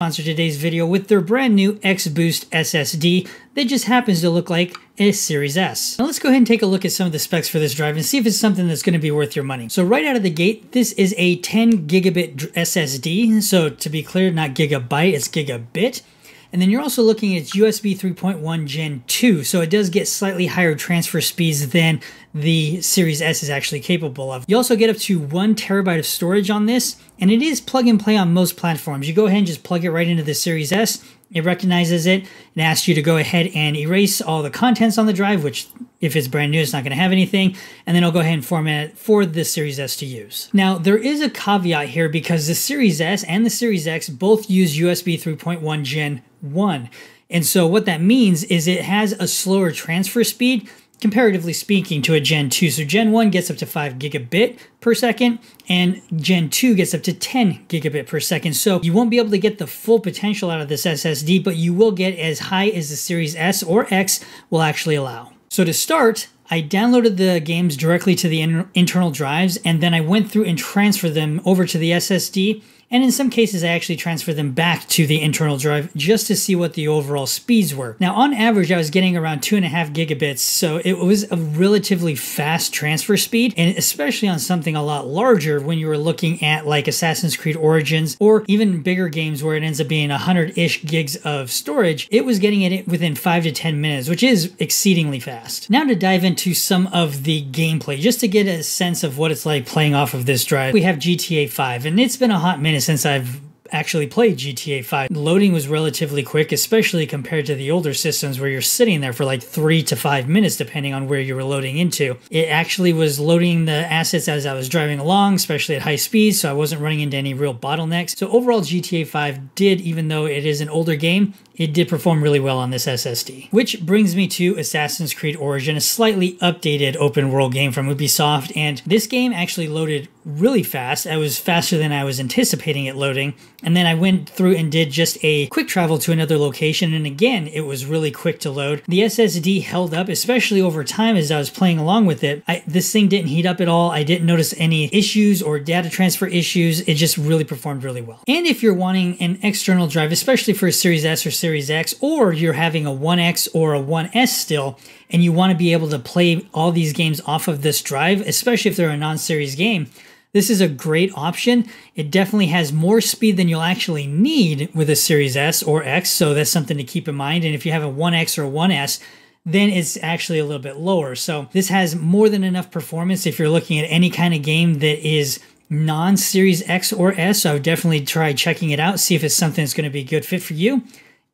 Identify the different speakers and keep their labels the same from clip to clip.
Speaker 1: Sponsor today's video with their brand new X-Boost SSD that just happens to look like a Series S. Now let's go ahead and take a look at some of the specs for this drive and see if it's something that's going to be worth your money. So right out of the gate, this is a 10 gigabit SSD. So to be clear, not gigabyte, it's gigabit. And then you're also looking at USB 3.1 Gen 2, so it does get slightly higher transfer speeds than the Series S is actually capable of. You also get up to 1 terabyte of storage on this, and it is plug and play on most platforms. You go ahead and just plug it right into the Series S, it recognizes it, and asks you to go ahead and erase all the contents on the drive, which if it's brand new, it's not going to have anything, and then I'll go ahead and format it for the Series S to use. Now, there is a caveat here because the Series S and the Series X both use USB 3.1 Gen 1. And so what that means is it has a slower transfer speed, comparatively speaking, to a Gen 2. So Gen 1 gets up to 5 gigabit per second, and Gen 2 gets up to 10 gigabit per second. So you won't be able to get the full potential out of this SSD, but you will get as high as the Series S or X will actually allow. So to start, I downloaded the games directly to the internal drives, and then I went through and transferred them over to the SSD. And in some cases, I actually transferred them back to the internal drive just to see what the overall speeds were. Now, on average, I was getting around 2.5 gigabits, so it was a relatively fast transfer speed, and especially on something a lot larger when you were looking at like Assassin's Creed Origins or even bigger games where it ends up being 100-ish gigs of storage, it was getting it within 5 to 10 minutes, which is exceedingly fast. Now to dive into some of the gameplay, just to get a sense of what it's like playing off of this drive, we have GTA 5, and it's been a hot minute since I've actually played GTA 5. Loading was relatively quick, especially compared to the older systems where you're sitting there for like 3 to 5 minutes depending on where you were loading into. It actually was loading the assets as I was driving along, especially at high speeds, so I wasn't running into any real bottlenecks. So overall, GTA 5 did, even though it is an older game, it did perform really well on this SSD. Which brings me to Assassin's Creed Origin, a slightly updated open world game from Ubisoft, and this game actually loaded really fast. It was faster than I was anticipating it loading, and then I went through and did just a quick travel to another location, and again, it was really quick to load. The SSD held up, especially over time as I was playing along with it. This thing didn't heat up at all. I didn't notice any issues or data transfer issues. It just really performed really well. And if you're wanting an external drive, especially for a Series S or Series X, or you're having a 1X or a 1S still, and you want to be able to play all these games off of this drive, especially if they're a non-series game, this is a great option. It definitely has more speed than you'll actually need with a Series S or X, so that's something to keep in mind. And if you have a 1X or a 1S, then it's actually a little bit lower. So this has more than enough performance if you're looking at any kind of game that is non-Series X or S. So I would definitely try checking it out, see if it's something that's going to be a good fit for you.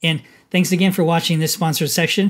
Speaker 1: And thanks again for watching this sponsored section.